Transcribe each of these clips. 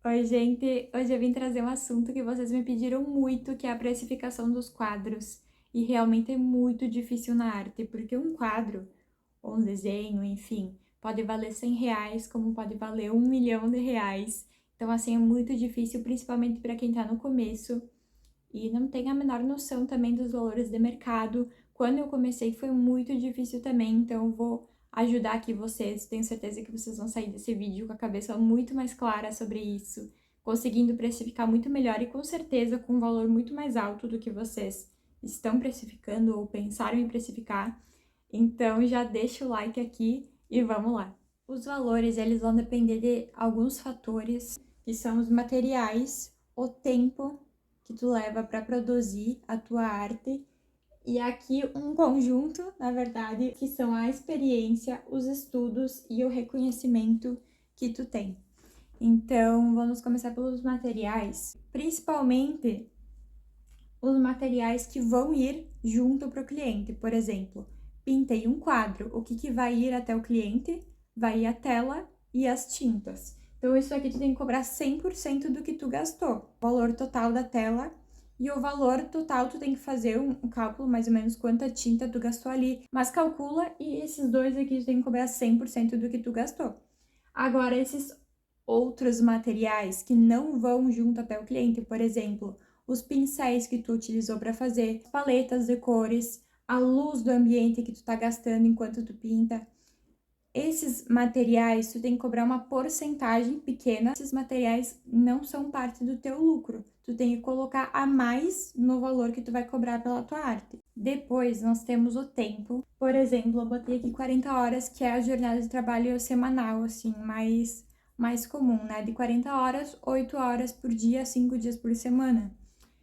Oi, gente! Hoje eu vim trazer um assunto que vocês me pediram muito, que é a precificação dos quadros. E realmente é muito difícil na arte, porque um quadro, ou um desenho, enfim, pode valer R$ 100, como pode valer R$ 1 milhão. Então, assim, é muito difícil, principalmente para quem tá no começo e não tem a menor noção também dos valores de mercado. Quando eu comecei foi muito difícil também, então eu vou ajudar aqui vocês. Tenho certeza que vocês vão sair desse vídeo com a cabeça muito mais clara sobre isso, conseguindo precificar muito melhor e com certeza com um valor muito mais alto do que vocês estão precificando ou pensaram em precificar. Então já deixa o like aqui e vamos lá. Os valores, eles vão depender de alguns fatores, que são os materiais, o tempo que tu leva para produzir a tua arte, e aqui um conjunto, na verdade, que são a experiência, os estudos e o reconhecimento que tu tem. Então, vamos começar pelos materiais, principalmente os materiais que vão ir junto para o cliente. Por exemplo, pintei um quadro, o que vai ir até o cliente? Vai ir a tela e as tintas. Então, isso aqui tu tem que cobrar 100% do que tu gastou. O valor total da tela e o valor total tu tem que fazer um cálculo, mais ou menos, quanta tinta tu gastou ali. Mas calcula e esses dois aqui tu tem que cobrar 100% do que tu gastou. Agora, esses outros materiais que não vão junto até o cliente, por exemplo, os pincéis que tu utilizou para fazer, paletas de cores, a luz do ambiente que tu tá gastando enquanto tu pinta. Esses materiais, tu tem que cobrar uma porcentagem pequena. Esses materiais não são parte do teu lucro. Tu tem que colocar a mais no valor que tu vai cobrar pela tua arte. Depois, nós temos o tempo. Por exemplo, eu botei aqui 40 horas, que é a jornada de trabalho semanal, assim, mais comum, né? De 40 horas, 8 horas por dia, 5 dias por semana.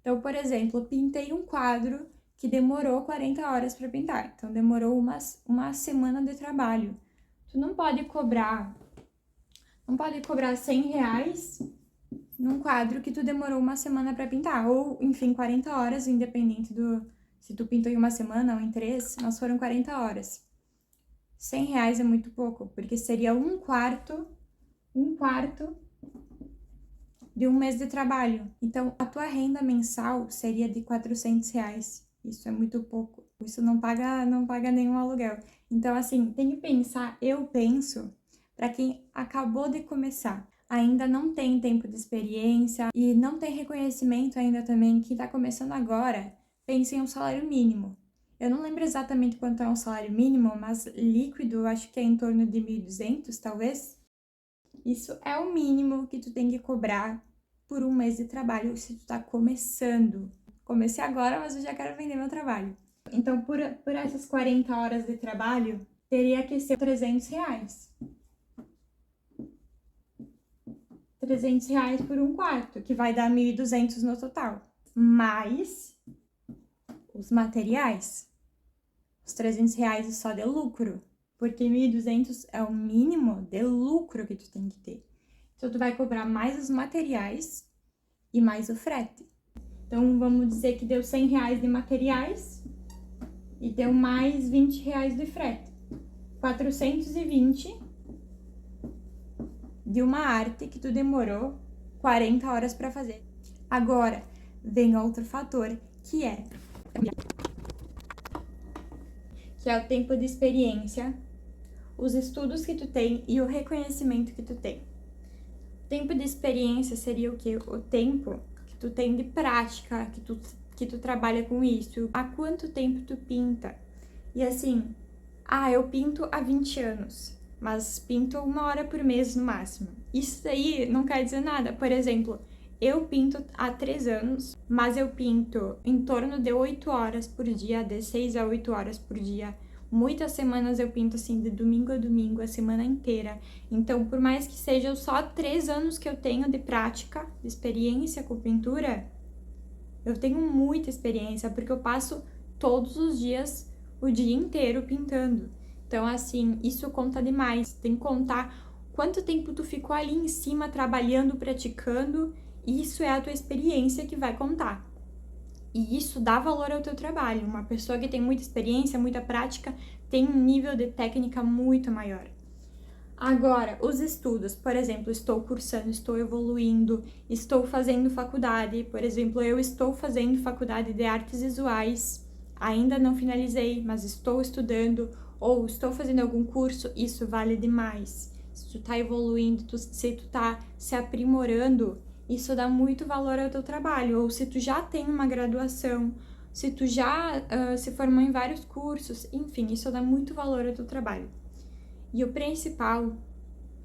Então, por exemplo, eu pintei um quadro que demorou 40 horas para pintar. Então, demorou uma semana de trabalho. Tu não pode cobrar R$ 100 num quadro que tu demorou uma semana para pintar. Ou, enfim, 40 horas, independente do... Se tu pintou em uma semana ou em 3, mas foram 40 horas. R$ 100 é muito pouco, porque seria um quarto de um mês de trabalho. Então, a tua renda mensal seria de R$ 400. Isso é muito pouco. Isso não paga nenhum aluguel. Então, assim, tem que pensar, eu penso, para quem acabou de começar, ainda não tem tempo de experiência e não tem reconhecimento ainda também, que tá começando agora, pense em um salário mínimo. Eu não lembro exatamente quanto é um salário mínimo, mas líquido, eu acho que é em torno de 1.200, talvez. Isso é o mínimo que tu tem que cobrar por um mês de trabalho se tu tá começando. Comecei agora, mas eu já quero vender meu trabalho. Então, por essas 40 horas de trabalho, teria que ser R$ 300. R$ 300 por um quarto, que vai dar 1.200 no total. Mais os materiais. Os R$ 300 é só de lucro, porque 1.200 é o mínimo de lucro que tu tem que ter. Então, tu vai cobrar mais os materiais e mais o frete. Então, vamos dizer que deu R$ 100 de materiais e deu mais R$ 20 de frete. 420 de uma arte que tu demorou 40 horas para fazer. Agora, vem outro fator, que é o tempo de experiência, os estudos que tu tem e o reconhecimento que tu tem. Tempo de experiência seria o quê? O tempo que tu tem de prática, que tu trabalha com isso. Há quanto tempo tu pinta? E assim, eu pinto há 20 anos, mas pinto 1 hora por mês no máximo. Isso daí não quer dizer nada. Por exemplo, eu pinto há 3 anos, mas eu pinto em torno de 8 horas por dia, de 6 a 8 horas por dia. Muitas semanas eu pinto assim, de domingo a domingo, a semana inteira. Então, por mais que sejam só 3 anos que eu tenho de prática, de experiência com pintura, eu tenho muita experiência, porque eu passo todos os dias, o dia inteiro pintando. Então, assim, isso conta demais. Tem que contar quanto tempo tu ficou ali em cima, trabalhando, praticando. Isso é a tua experiência que vai contar. E isso dá valor ao teu trabalho. Uma pessoa que tem muita experiência, muita prática, tem um nível de técnica muito maior. Agora, os estudos, por exemplo, estou cursando, estou evoluindo, estou fazendo faculdade, por exemplo, eu estou fazendo faculdade de artes visuais, ainda não finalizei, mas estou estudando, ou estou fazendo algum curso, isso vale demais. Se tu tá evoluindo, se tu tá se aprimorando, isso dá muito valor ao teu trabalho, ou se tu já tem uma graduação, se tu já se formou em vários cursos, enfim, isso dá muito valor ao teu trabalho. E o principal,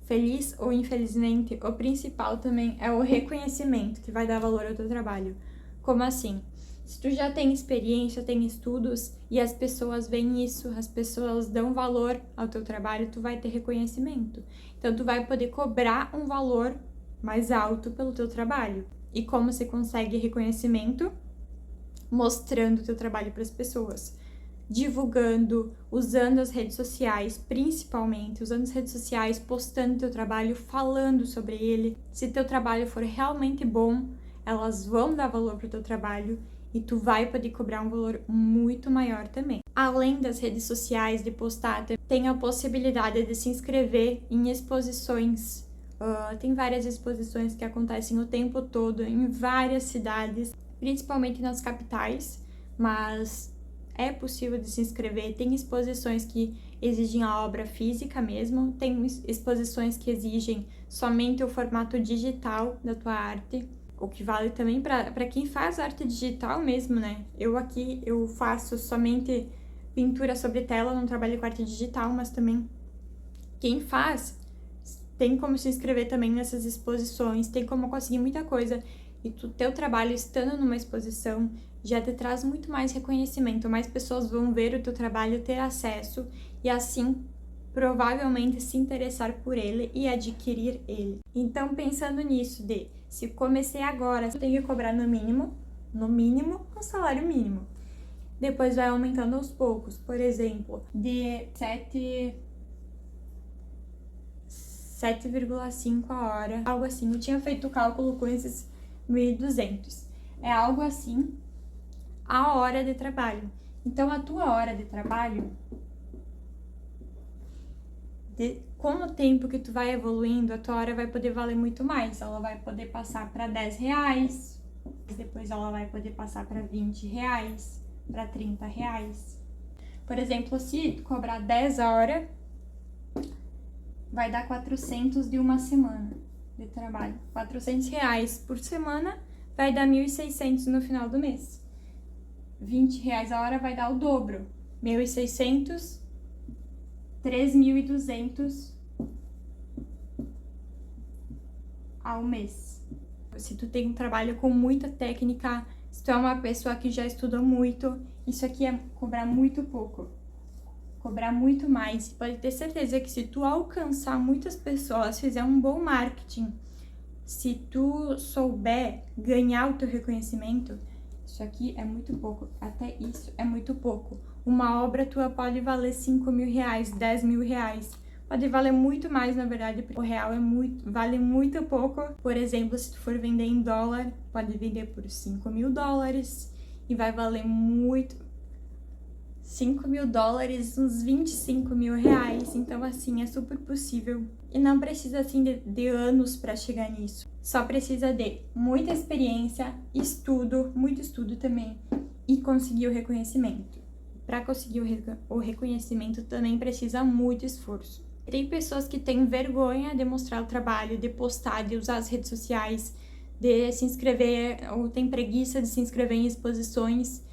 feliz ou infelizmente, o principal também é o reconhecimento que vai dar valor ao teu trabalho. Como assim? Se tu já tem experiência, tem estudos e as pessoas veem isso, as pessoas dão valor ao teu trabalho, tu vai ter reconhecimento. Então tu vai poder cobrar um valor mais alto pelo teu trabalho. E como se consegue reconhecimento? Mostrando o teu trabalho para as pessoas, divulgando, usando as redes sociais, principalmente, usando as redes sociais, postando teu trabalho, falando sobre ele. Se teu trabalho for realmente bom, elas vão dar valor pro teu trabalho e tu vai poder cobrar um valor muito maior também. Além das redes sociais, de postar, tem a possibilidade de se inscrever em exposições. Tem várias exposições que acontecem o tempo todo em várias cidades, principalmente nas capitais, mas é possível de se inscrever. Tem exposições que exigem a obra física mesmo, tem exposições que exigem somente o formato digital da tua arte, o que vale também para quem faz arte digital mesmo, né? Eu faço somente pintura sobre tela, não trabalho com arte digital, mas também quem faz tem como se inscrever também nessas exposições, tem como conseguir muita coisa. E teu trabalho estando numa exposição já te traz muito mais reconhecimento, mais pessoas vão ver o teu trabalho, ter acesso e assim provavelmente se interessar por ele e adquirir ele. Então, pensando nisso se comecei agora, eu tenho que cobrar no mínimo, um salário mínimo. Depois vai aumentando aos poucos, por exemplo, de 7,5 a hora, algo assim. Eu tinha feito o cálculo com esses 1.200. É algo assim a hora de trabalho. Então, a tua hora de trabalho, com o tempo que tu vai evoluindo, a tua hora vai poder valer muito mais. Ela vai poder passar para R$10, depois ela vai poder passar para R$20, para R$30. Por exemplo, se tu cobrar 10 a hora, vai dar 400 de uma semana de trabalho. R$400 por semana vai dar 1.600 no final do mês. R$20 a hora vai dar o dobro. 1.600, 3.200 ao mês. Se tu tem um trabalho com muita técnica, se tu é uma pessoa que já estudou muito, isso aqui é cobrar muito pouco. Cobrar muito mais. Pode ter certeza que se tu alcançar muitas pessoas, fizer um bom marketing, se tu souber ganhar o teu reconhecimento, isso aqui é muito pouco. Até isso é muito pouco. Uma obra tua pode valer R$5.000, R$10.000. Pode valer muito mais, na verdade, porque o real vale muito pouco. Por exemplo, se tu for vender em dólar, pode vender por $5.000 e vai valer muito. $5.000, uns R$25.000. Então, assim, é super possível. E não precisa, assim, de anos para chegar nisso. Só precisa de muita experiência, estudo, muito estudo também, e conseguir o reconhecimento. Para conseguir o reconhecimento também precisa muito esforço. Tem pessoas que têm vergonha de mostrar o trabalho, de postar, de usar as redes sociais, de se inscrever, ou tem preguiça de se inscrever em exposições.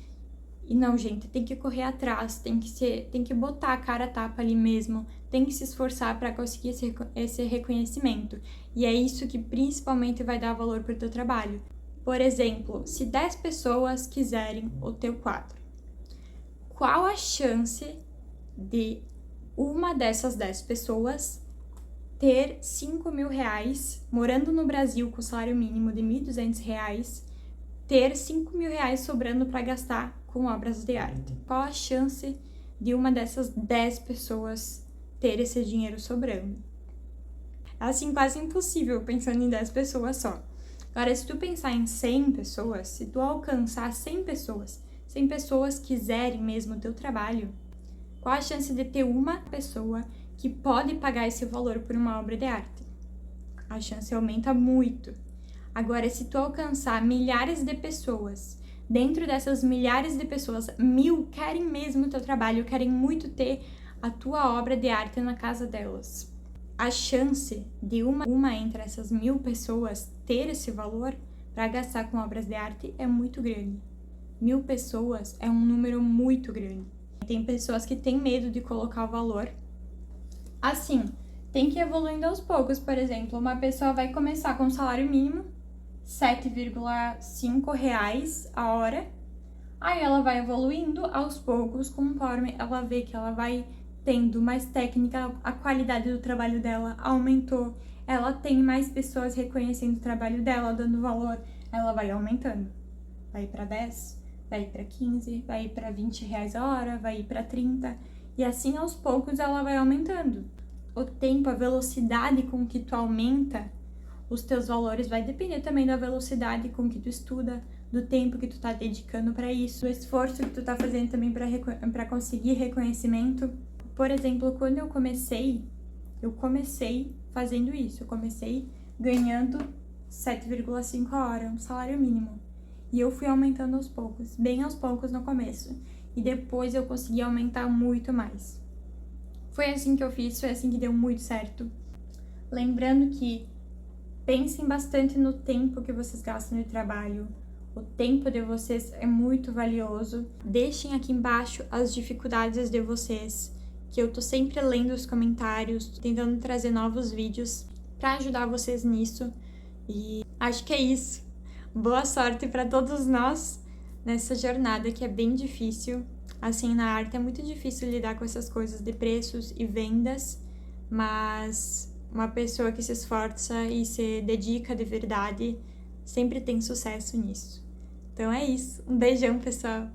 E não, gente, tem que correr atrás, tem que botar a cara a tapa ali mesmo, tem que se esforçar para conseguir esse reconhecimento. E é isso que principalmente vai dar valor para o teu trabalho. Por exemplo, se 10 pessoas quiserem o teu quadro, qual a chance de uma dessas 10 pessoas ter R$5.000, morando no Brasil com salário mínimo de R$1.200, ter R$5.000 sobrando para gastar com obras de arte? Qual a chance de uma dessas 10 pessoas ter esse dinheiro sobrando? É assim, quase impossível pensando em 10 pessoas só. Agora, se tu pensar em 100 pessoas, se tu alcançar 100 pessoas quiserem mesmo o teu trabalho, qual a chance de ter uma pessoa que pode pagar esse valor por uma obra de arte. A chance aumenta muito. Agora, se tu alcançar milhares de pessoas, dentro dessas milhares de pessoas, 1000 querem mesmo o teu trabalho, querem muito ter a tua obra de arte na casa delas. A chance de uma entre essas 1000 pessoas ter esse valor para gastar com obras de arte é muito grande. 1000 pessoas é um número muito grande. Tem pessoas que têm medo de colocar o valor. Assim, tem que ir evoluindo aos poucos. Por exemplo, uma pessoa vai começar com um salário mínimo, 7,5 reais a hora. Aí ela vai evoluindo aos poucos, conforme ela vê que ela vai tendo mais técnica, a qualidade do trabalho dela aumentou, ela tem mais pessoas reconhecendo o trabalho dela, dando valor, ela vai aumentando. Vai para 10, vai para 15, vai para 20 reais a hora, vai para 30, e assim aos poucos ela vai aumentando. O tempo, a velocidade com que tu aumenta os teus valores vai depender também da velocidade com que tu estuda, do tempo que tu tá dedicando para isso, do esforço que tu tá fazendo também para conseguir reconhecimento. Por exemplo, quando eu comecei fazendo isso. Eu comecei ganhando 7,5 a hora, um salário mínimo. E eu fui aumentando aos poucos, bem aos poucos no começo. E depois eu consegui aumentar muito mais. Foi assim que eu fiz, foi assim que deu muito certo. Lembrando que pensem bastante no tempo que vocês gastam de trabalho. O tempo de vocês é muito valioso. Deixem aqui embaixo as dificuldades de vocês, que eu tô sempre lendo os comentários, tentando trazer novos vídeos para ajudar vocês nisso. E acho que é isso. Boa sorte para todos nós nessa jornada que é bem difícil. Assim, na arte é muito difícil lidar com essas coisas de preços e vendas, mas uma pessoa que se esforça e se dedica de verdade sempre tem sucesso nisso. Então é isso. Um beijão, pessoal!